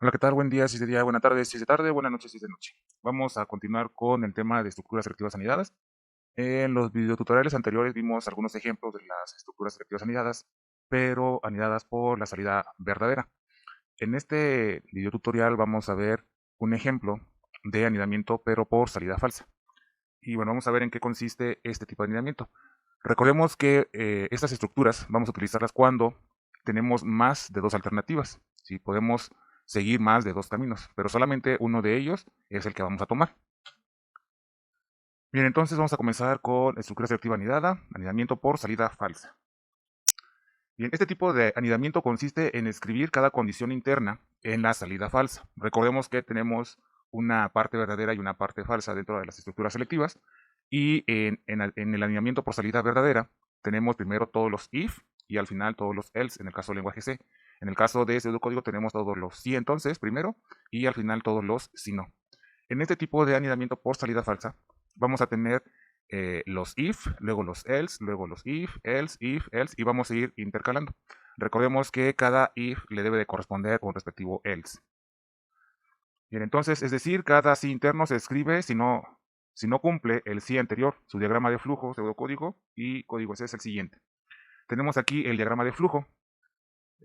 Hola, ¿qué tal? Buen día, si es de día, buena tarde, si es de tarde, buenas noches, si es de noche. Vamos a continuar con el tema de estructuras selectivas anidadas. En los videotutoriales anteriores vimos algunos ejemplos de las estructuras selectivas anidadas, pero anidadas por la salida verdadera. En este videotutorial vamos a ver un ejemplo de anidamiento, pero por salida falsa. Y bueno, vamos a ver en qué consiste este tipo de anidamiento. Recordemos que estas estructuras vamos a utilizarlas cuando tenemos más de dos alternativas. Si podemos seguir más de dos caminos, pero solamente uno de ellos es el que vamos a tomar. Bien, entonces vamos a comenzar con estructura selectiva anidada, anidamiento por salida falsa. Bien, este tipo de anidamiento consiste en escribir cada condición interna en la salida falsa. Recordemos que tenemos una parte verdadera y una parte falsa dentro de las estructuras selectivas. Y en el anidamiento por salida verdadera tenemos primero todos los if y al final todos los else en el caso del lenguaje C. En el caso de pseudocódigo tenemos todos los si entonces primero y al final todos los si no. En este tipo de anidamiento por salida falsa vamos a tener los if, luego los else, luego los if, else, y vamos a ir intercalando. Recordemos que cada if le debe de corresponder un respectivo else. Bien, entonces, es decir, cada si interno se escribe si no cumple el si anterior, su diagrama de flujo, pseudocódigo, y código ese es el siguiente. Tenemos aquí el diagrama de flujo.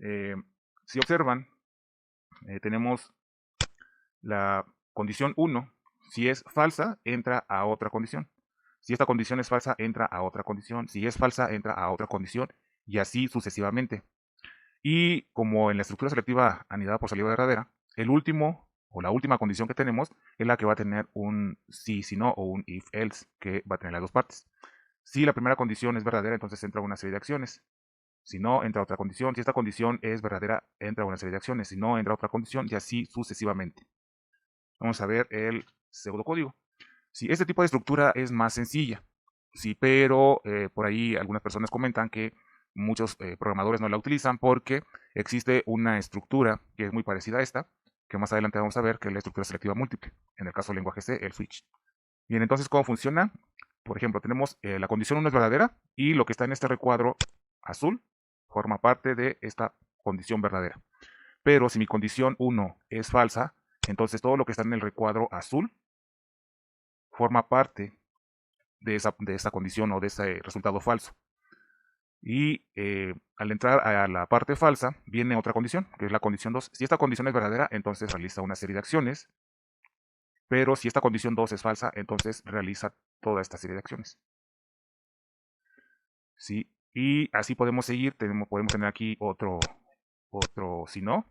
Eh, si observan, tenemos la condición 1. Si es falsa, entra a otra condición. Si esta condición es falsa, entra a otra condición. Si es falsa, entra a otra condición. Y así sucesivamente. Y como en la estructura selectiva anidada por salida verdadera, el último o la última condición que tenemos es la que va a tener un si no o un if else, que va a tener las dos partes. Si la primera condición es verdadera, entonces entra una serie de acciones. Si no, entra otra condición. Si esta condición es verdadera, entra una serie de acciones. Si no, entra otra condición y así sucesivamente. Vamos a ver el pseudocódigo. Sí, este tipo de estructura es más sencilla, sí, pero por ahí algunas personas comentan que muchos programadores no la utilizan porque existe una estructura que es muy parecida a esta, que más adelante vamos a ver, que es la estructura selectiva múltiple, en el caso del lenguaje C, el switch. Bien, entonces, ¿cómo funciona? Por ejemplo, tenemos la condición 1 es verdadera y lo que está en este recuadro azul forma parte de esta condición verdadera. Pero si mi condición 1 es falsa, entonces todo lo que está en el recuadro azul forma parte de esa condición o de ese resultado falso. Y al entrar a la parte falsa viene otra condición, que es la condición 2. Si esta condición es verdadera, entonces realiza una serie de acciones, pero si esta condición 2 es falsa, entonces realiza toda esta serie de acciones. ¿Sí? Y así podemos seguir, podemos tener aquí otro si no,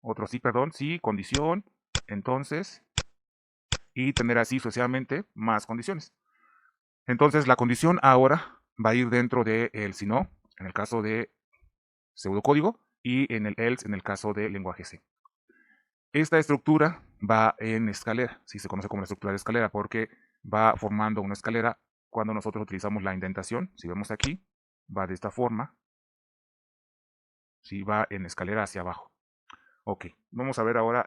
otro sí, perdón, sí, condición, entonces, y tener así sucesivamente más condiciones. Entonces la condición ahora va a ir dentro de el si no, en el caso de pseudocódigo, y en el else en el caso de lenguaje C. Esta estructura va en escalera, si se conoce como la estructura de escalera, porque va formando una escalera cuando nosotros utilizamos la indentación. Si vemos aquí, va de esta forma, si va en escalera hacia abajo. Ok, vamos a ver ahora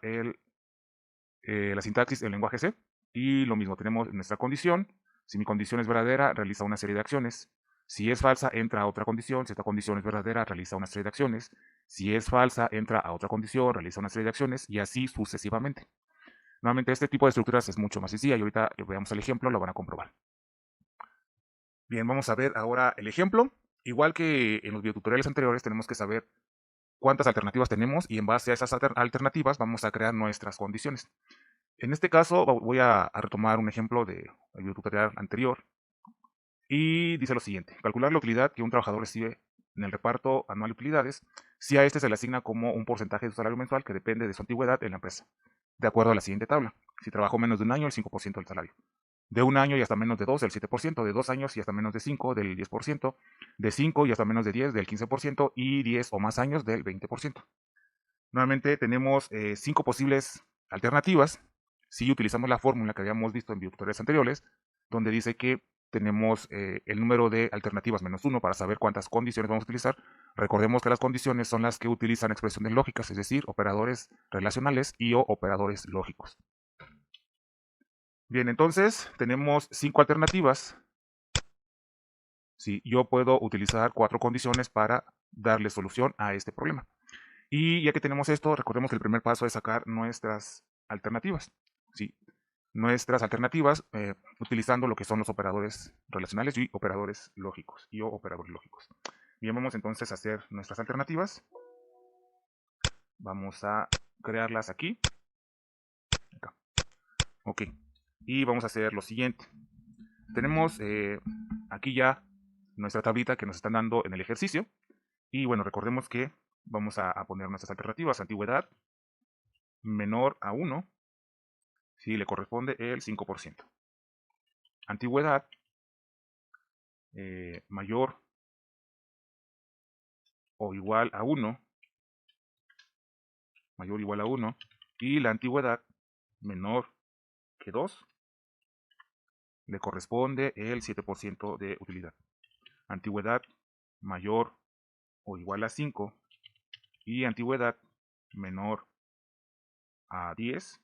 la sintaxis del lenguaje C. Y lo mismo, tenemos nuestra condición. Si mi condición es verdadera, realiza una serie de acciones. Si es falsa, entra a otra condición. Si esta condición es verdadera, realiza una serie de acciones. Si es falsa, entra a otra condición, realiza una serie de acciones y así sucesivamente. Nuevamente, este tipo de estructuras es mucho más sencilla y ahorita veamos el ejemplo, lo van a comprobar. Bien, vamos a ver ahora el ejemplo. Igual que en los videotutoriales anteriores, tenemos que saber cuántas alternativas tenemos y en base a esas alternativas vamos a crear nuestras condiciones. En este caso voy a retomar un ejemplo del videotutorial anterior y dice lo siguiente: calcular la utilidad que un trabajador recibe en el reparto anual de utilidades si a este se le asigna como un porcentaje de su salario mensual que depende de su antigüedad en la empresa, de acuerdo a la siguiente tabla. Si trabajó menos de un año, el 5% del salario. De un año y hasta menos de 2, el 7%. De 2 años y hasta menos de 5, del 10%. De 5 y hasta menos de 10, del 15%. Y 10 o más años, del 20%. Nuevamente tenemos 5 posibles alternativas si utilizamos la fórmula que habíamos visto en videotutoriales anteriores, donde dice que tenemos el número de alternativas menos 1 para saber cuántas condiciones vamos a utilizar. Recordemos que las condiciones son las que utilizan expresiones lógicas, es decir, operadores relacionales y o operadores lógicos. Bien, entonces tenemos 5 alternativas. Sí, yo puedo utilizar 4 condiciones para darle solución a este problema. Y ya que tenemos esto, recordemos que el primer paso es sacar nuestras alternativas. ¿Sí? Nuestras alternativas utilizando lo que son los operadores relacionales y operadores lógicos. Y o operadores lógicos. Bien, vamos entonces a hacer nuestras alternativas. Vamos a crearlas aquí. Acá. Ok. Y vamos a hacer lo siguiente. Tenemos aquí ya nuestra tablita que nos están dando en el ejercicio. Y bueno, recordemos que vamos a poner nuestras alternativas. Antigüedad menor a 1, si le corresponde el 5%. Antigüedad mayor o igual a 1, mayor o igual a 1, y la antigüedad menor que 2, le corresponde el 7% de utilidad. Antigüedad mayor o igual a 5 y antigüedad menor a 10,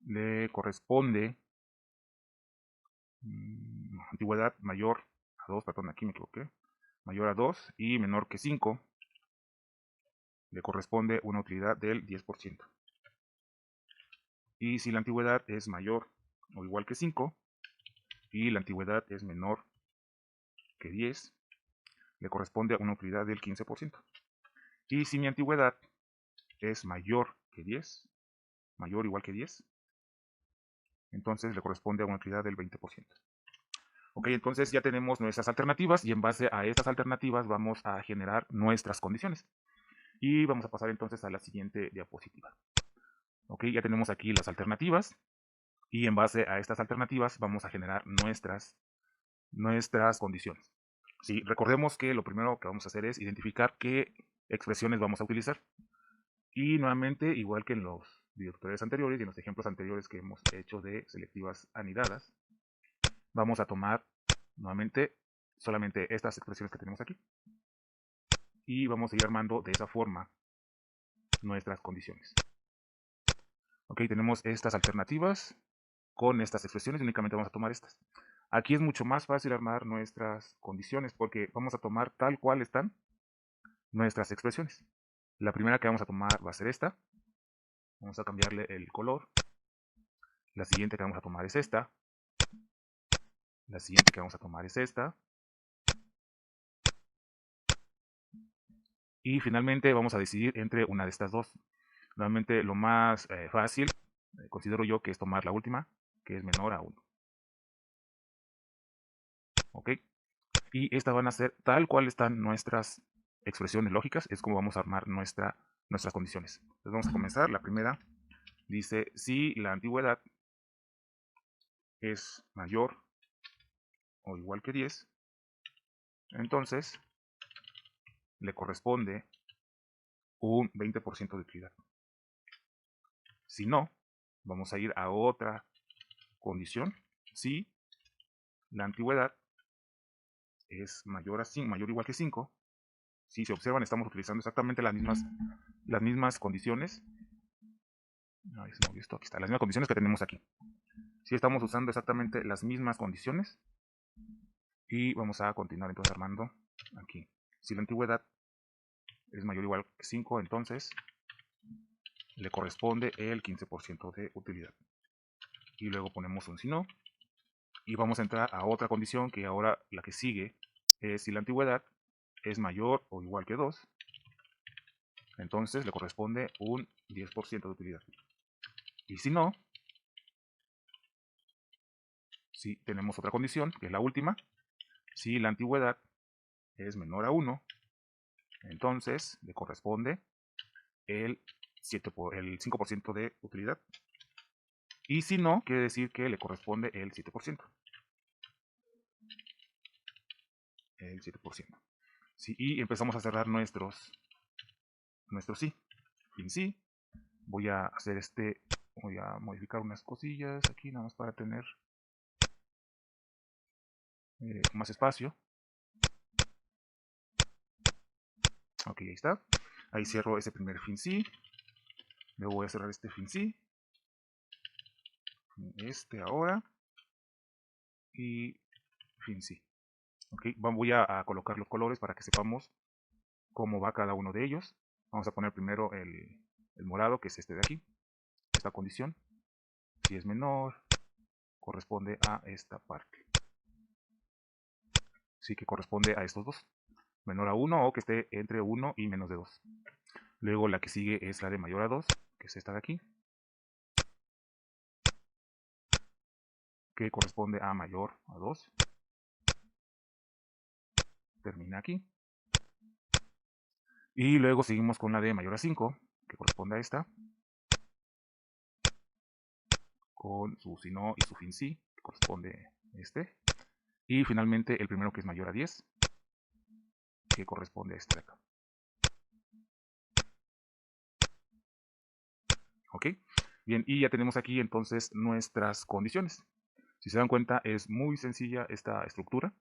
le corresponde antigüedad mayor a 2, perdón, aquí me equivoqué, mayor a 2 y menor que 5, le corresponde una utilidad del 10%. Y si la antigüedad es mayor o igual que 5 y la antigüedad es menor que 10, le corresponde a una utilidad del 15%. Y si mi antigüedad es mayor que 10, mayor o igual que 10, entonces le corresponde a una utilidad del 20%. Ok, entonces ya tenemos nuestras alternativas y en base a estas alternativas vamos a generar nuestras condiciones. Y vamos a pasar entonces a la siguiente diapositiva. Ok, ya tenemos aquí las alternativas y en base a estas alternativas vamos a generar nuestras condiciones. Sí, recordemos que lo primero que vamos a hacer es identificar qué expresiones vamos a utilizar. Y nuevamente, igual que en los videotutoriales anteriores y en los ejemplos anteriores que hemos hecho de selectivas anidadas, vamos a tomar nuevamente solamente estas expresiones que tenemos aquí. Y vamos a ir armando de esa forma nuestras condiciones. Ok, tenemos estas alternativas con estas expresiones y únicamente vamos a tomar estas. Aquí es mucho más fácil armar nuestras condiciones porque vamos a tomar tal cual están nuestras expresiones. La primera que vamos a tomar va a ser esta. Vamos a cambiarle el color. La siguiente que vamos a tomar es esta. La siguiente que vamos a tomar es esta. Y finalmente vamos a decidir entre una de estas dos. Nuevamente lo más fácil, considero yo que es tomar la última, que es menor a 1. ¿Ok? Y estas van a ser tal cual están nuestras expresiones lógicas, es como vamos a armar nuestras condiciones. Entonces vamos a comenzar. La primera dice, si la antigüedad es mayor o igual que 10, entonces le corresponde un 20% de utilidad. Si no, vamos a ir a otra condición. Si la antigüedad es mayor o igual que 5, si se observan estamos utilizando exactamente las mismas condiciones. Ahí se me olvidó esto, aquí está, las mismas condiciones que tenemos aquí. Si estamos usando exactamente las mismas condiciones y vamos a continuar entonces armando aquí. Si la antigüedad es mayor o igual que 5, entonces le corresponde el 15% de utilidad. Y luego ponemos un si no. Y vamos a entrar a otra condición que ahora la que sigue es si la antigüedad es mayor o igual que 2, entonces le corresponde un 10% de utilidad. Y si no, si tenemos otra condición, que es la última, si la antigüedad es menor a 1, entonces le corresponde el 5% de utilidad. Y si no, quiere decir que le corresponde el 7%. El 7%. Sí, y empezamos a cerrar nuestros sí. Fin sí. Voy a hacer voy a modificar unas cosillas aquí nada más para tener más espacio. Ok, ahí está. Ahí cierro ese primer fin sí. Luego voy a cerrar este fin sí. Este ahora. Y fin sí. Ok, voy a colocar los colores para que sepamos cómo va cada uno de ellos. Vamos a poner primero el morado, que es este de aquí. Esta condición, si es menor, corresponde a esta parte. Sí, que corresponde a estos dos. Menor a 1 o que esté entre 1 y menos de 2. Luego la que sigue es la de mayor a 2, que es esta de aquí, que corresponde a mayor a 2. Termina aquí. Y luego seguimos con la de mayor a 5, que corresponde a esta, con su si no y su fin sí, que corresponde a este. Y finalmente el primero, que es mayor a 10, que corresponde a este de acá. ¿Ok? Bien, y ya tenemos aquí entonces nuestras condiciones. Si se dan cuenta, es muy sencilla esta estructura,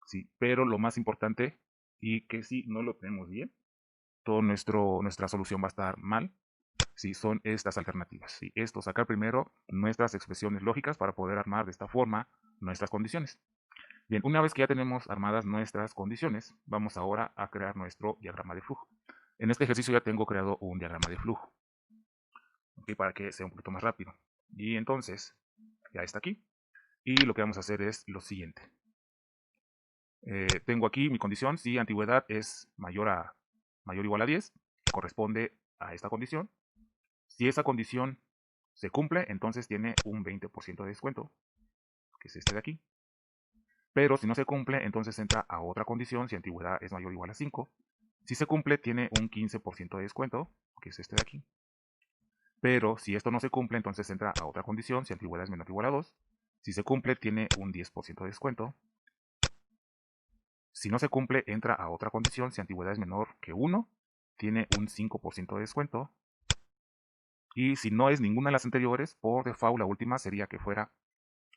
¿sí? Pero lo más importante, y que si no lo tenemos bien, toda nuestra solución va a estar mal, ¿sí? Son estas alternativas. ¿Sí? Esto, sacar primero nuestras expresiones lógicas para poder armar de esta forma nuestras condiciones. Bien, una vez que ya tenemos armadas nuestras condiciones, vamos ahora a crear nuestro diagrama de flujo. En este ejercicio ya tengo creado un diagrama de flujo, ¿okay? Para que sea un poquito más rápido. Y entonces, ya está aquí. Y lo que vamos a hacer es lo siguiente. Tengo aquí mi condición, si antigüedad es mayor o igual a 10, corresponde a esta condición. Si esa condición se cumple, entonces tiene un 20% de descuento, que es este de aquí. Pero si no se cumple, entonces entra a otra condición, si antigüedad es mayor o igual a 5. Si se cumple, tiene un 15% de descuento, que es este de aquí. Pero si esto no se cumple, entonces entra a otra condición, si antigüedad es menor o igual a 2. Si se cumple, tiene un 10% de descuento. Si no se cumple, entra a otra condición, si antigüedad es menor que 1, tiene un 5% de descuento. Y si no es ninguna de las anteriores, por default la última sería que fuera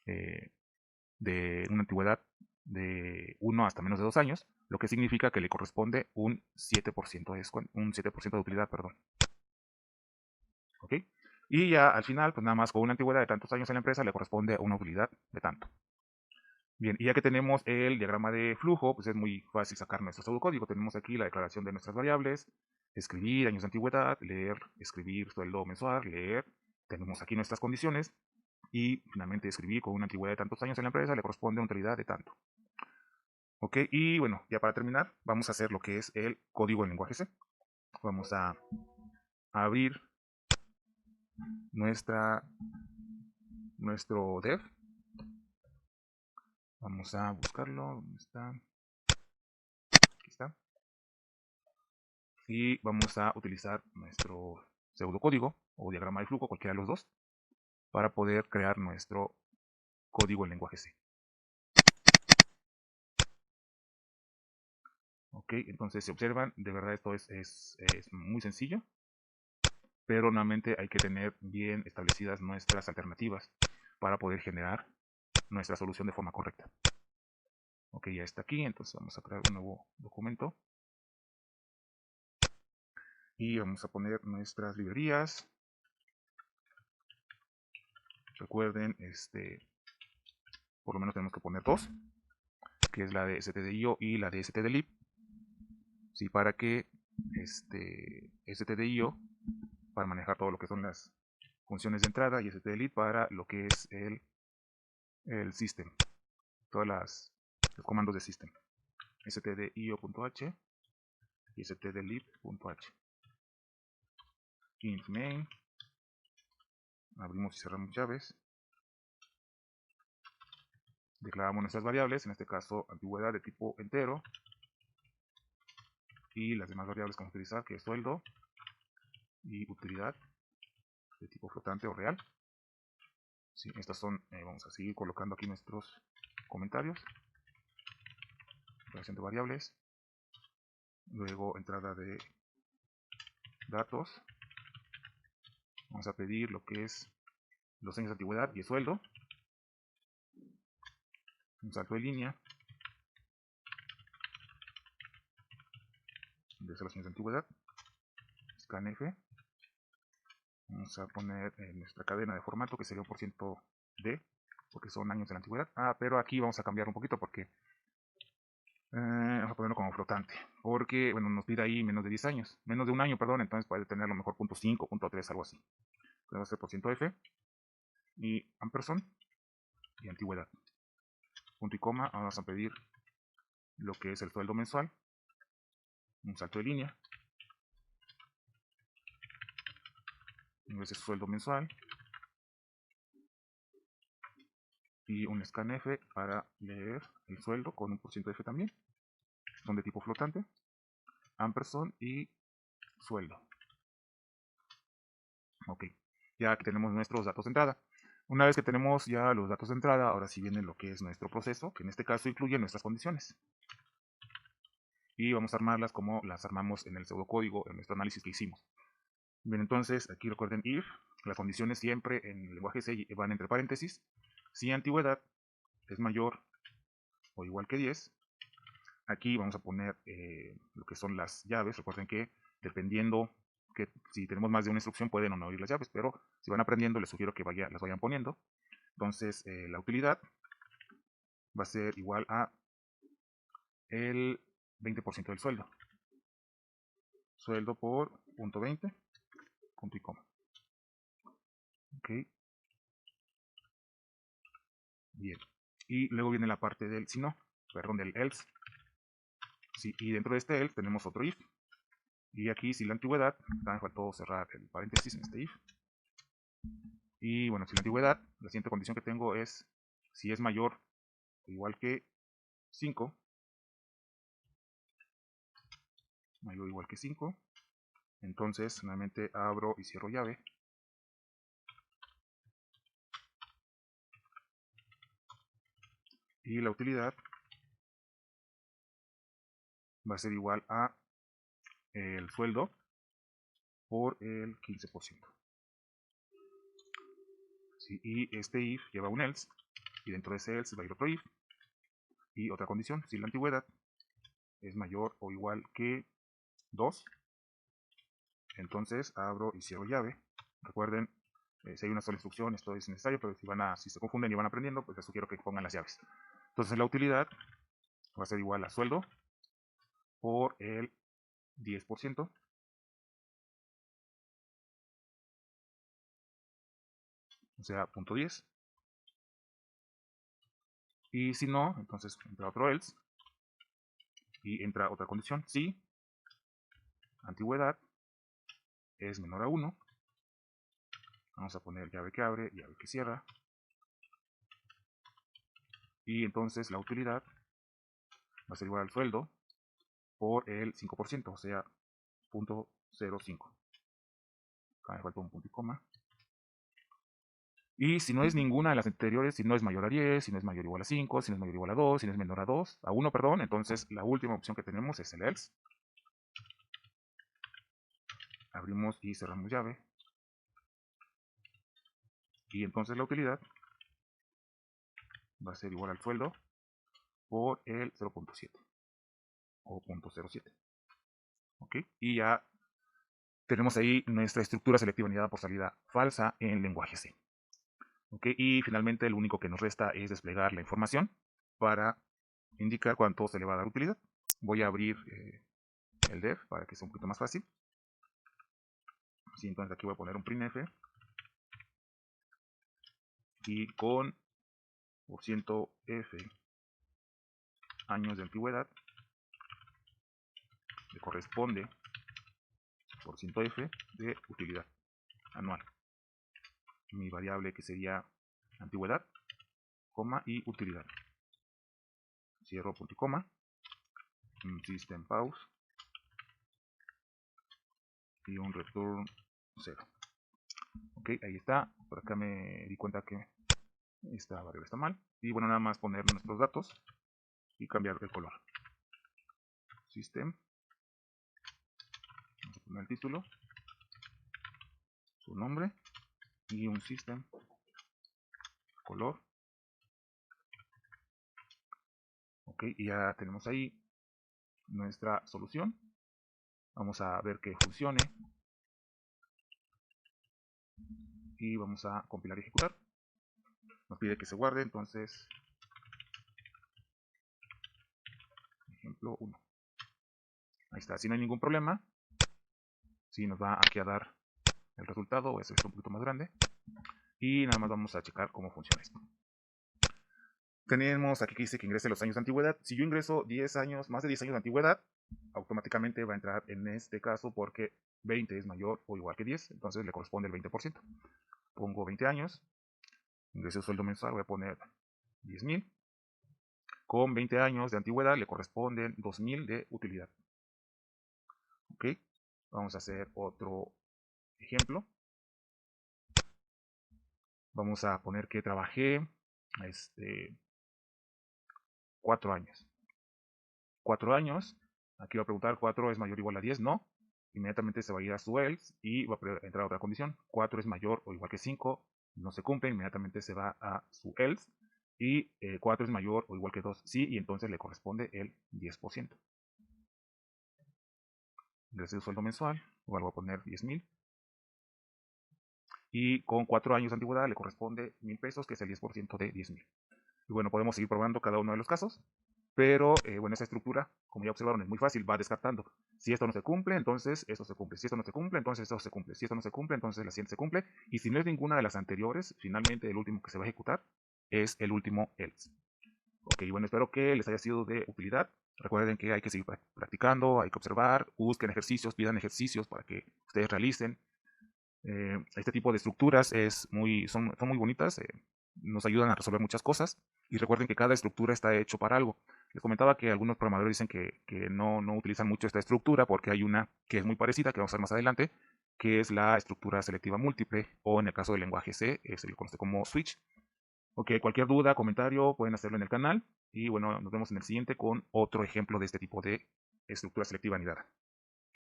de una antigüedad de 1 hasta menos de 2 años, lo que significa que le corresponde un 7% de descuento, un 7% de utilidad, perdón. ¿Ok? Y ya al final, pues nada más con una antigüedad de tantos años en la empresa le corresponde una utilidad de tanto. Bien, y ya que tenemos el diagrama de flujo, pues es muy fácil sacar nuestro pseudocódigo. Tenemos aquí la declaración de nuestras variables, escribir años de antigüedad, leer, escribir sueldo mensual, leer. Tenemos aquí nuestras condiciones y finalmente escribir con una antigüedad de tantos años en la empresa le corresponde una utilidad de tanto. Ok, y bueno, ya para terminar, vamos a hacer lo que es el código en lenguaje C. Vamos a abrir nuestro dev. Vamos a buscarlo. ¿Dónde está? Aquí está. Y vamos a utilizar nuestro pseudocódigo o diagrama de flujo, cualquiera de los dos, para poder crear nuestro código en lenguaje C. Ok, entonces si observan, de verdad esto es muy sencillo, pero nuevamente hay que tener bien establecidas nuestras alternativas para poder generar nuestra solución de forma correcta. Ok, ya está aquí, entonces vamos a crear un nuevo documento. Y vamos a poner nuestras librerías. Recuerden, por lo menos tenemos que poner dos, que es la de stdio y la de stdlib. Sí, para que stdio para manejar todo lo que son las funciones de entrada y stdlib para lo que es el system, todos los comandos de system. stdio.h y stdlib.h. Int main, abrimos y cerramos llaves. Declaramos nuestras variables, en este caso antigüedad de tipo entero, y las demás variables que vamos a utilizar, que es sueldo y utilidad de tipo flotante o real. Sí, estas son, vamos a seguir colocando aquí nuestros comentarios. Creación de variables, luego entrada de datos. Vamos a pedir lo que es los años de antigüedad y el sueldo. Un salto de línea. De los años de antigüedad. Scanf. Vamos a poner nuestra cadena de formato, que sería un % de, porque son años de la antigüedad. Pero aquí vamos a cambiar un poquito porque Vamos a ponerlo como flotante, porque bueno, nos pide ahí menos de 10 años, menos de un año, perdón, entonces puede tener a lo mejor .5, .3, algo así. Entonces va a ser por ciento F y ampersand y antigüedad. Punto y coma, vamos a pedir lo que es el sueldo mensual, un salto de línea, veces sueldo mensual y un scanf para leer el sueldo con un porciento F también. Son de tipo flotante, ampersand y sueldo. Ok, ya aquí tenemos nuestros datos de entrada. Una vez que tenemos ya los datos de entrada, ahora sí viene lo que es nuestro proceso, que en este caso incluye nuestras condiciones. Y vamos a armarlas como las armamos en el pseudocódigo, en nuestro análisis que hicimos. Bien, entonces aquí recuerden if, las condiciones siempre en el lenguaje C van entre paréntesis. Si antigüedad es mayor o igual que 10, aquí vamos a poner lo que son las llaves. Recuerden que dependiendo que si tenemos más de una instrucción pueden o no abrir las llaves, pero si van aprendiendo les sugiero que las vayan poniendo. Entonces la utilidad va a ser igual a el 20% del sueldo. Sueldo por punto 20, punto y coma. Ok. Bien. Y luego viene la parte del si no, perdón, del else. Sí, y dentro de este else tenemos otro if. Y aquí si la antigüedad, me faltó cerrar el paréntesis en este if. Y bueno, si la antigüedad, la siguiente condición que tengo es si es mayor o igual que 5, mayor o igual que 5, entonces nuevamente abro y cierro llave. Y la utilidad va a ser igual a el sueldo por el 15%. Sí, y este if lleva un else, y dentro de ese else va a ir otro if, y otra condición, si la antigüedad es mayor o igual que 2, entonces abro y cierro llave. Recuerden, si hay una sola instrucción esto es necesario, pero si se confunden y van aprendiendo, pues les sugiero que pongan las llaves. Entonces la utilidad va a ser igual a sueldo por el 10%, o sea, punto 10. Y si no, entonces entra otro else y entra otra condición. Si antigüedad es menor a 1, vamos a poner llave que abre, llave que cierra. Y entonces la utilidad va a ser igual al sueldo por el 5%, o sea, 0.05. Acá me falta un punto y coma. Y si no es ninguna de las anteriores, si no es mayor a 10, si no es mayor o igual a 5, si no es mayor o igual a 2, si no es menor a 2, a 1, perdón, entonces la última opción que tenemos es el else. Abrimos y cerramos llave. Y entonces la utilidad va a ser igual al sueldo por el 0.7 o 0.07. ¿Ok? Y ya tenemos ahí nuestra estructura selectiva anidada por salida falsa en lenguaje C. ¿Ok? Y finalmente lo único que nos resta es desplegar la información para indicar cuánto se le va a dar utilidad. Voy a abrir el def para que sea un poquito más fácil. Sí, entonces aquí voy a poner un printf y con %f años de antigüedad le corresponde %f de utilidad anual. Mi variable que sería antigüedad, coma y utilidad. Cierro punto y coma. System pause y un return 0. Ok, ahí está. Por acá me di cuenta que esta variable está mal. Y bueno, nada más poner nuestros datos y cambiar el color. System. Vamos a poner el título, su nombre y un system color. Ok, y ya tenemos ahí nuestra solución. Vamos a ver que funcione. Y vamos a compilar y ejecutar. Nos pide que se guarde, entonces ejemplo 1. Ahí está, si no hay ningún problema, si nos va aquí a dar el resultado, eso es un poquito más grande. Y nada más vamos a checar cómo funciona esto. Tenemos aquí que dice que ingrese los años de antigüedad. Si yo ingreso 10 años, más de 10 años de antigüedad, automáticamente va a entrar en este caso porque 20 es mayor o igual que 10, entonces le corresponde el 20%. Pongo 20 años, ingreso sueldo mensual, voy a poner 10,000. Con 20 años de antigüedad le corresponden 2,000 de utilidad. Ok, vamos a hacer otro ejemplo. Vamos a poner que trabajé 4 años. 4 años, aquí va a preguntar 4 es mayor o igual a 10, no. Inmediatamente se va a ir a su else y va a entrar a otra condición. 4 es mayor o igual que 5, no se cumple, inmediatamente se va a su else. Y 4 es mayor o igual que 2, sí, y entonces le corresponde el 10%. Ingreso de sueldo mensual, igual voy a poner 10,000. Y con 4 años de antigüedad le corresponde 1,000 pesos, que es el 10% de 10,000. Y bueno, podemos seguir probando cada uno de los casos. Pero bueno, esa estructura, como ya observaron, es muy fácil, va descartando. Si esto no se cumple, entonces esto se cumple. Si esto no se cumple, entonces esto se cumple. Si esto no se cumple, entonces la siguiente se cumple. Y si no es ninguna de las anteriores, finalmente el último que se va a ejecutar es el último else. Ok, bueno, espero que les haya sido de utilidad. Recuerden que hay que seguir practicando, hay que observar, busquen ejercicios, pidan ejercicios para que ustedes realicen. Este tipo de estructuras son muy bonitas, nos ayudan a resolver muchas cosas. Y recuerden que cada estructura está hecho para algo. Les comentaba que algunos programadores dicen que no utilizan mucho esta estructura porque hay una que es muy parecida, que vamos a ver más adelante, que es la estructura selectiva múltiple, o en el caso del lenguaje C, se le conoce como switch. Ok, cualquier duda, comentario, pueden hacerlo en el canal. Y bueno, nos vemos en el siguiente con otro ejemplo de este tipo de estructura selectiva anidada.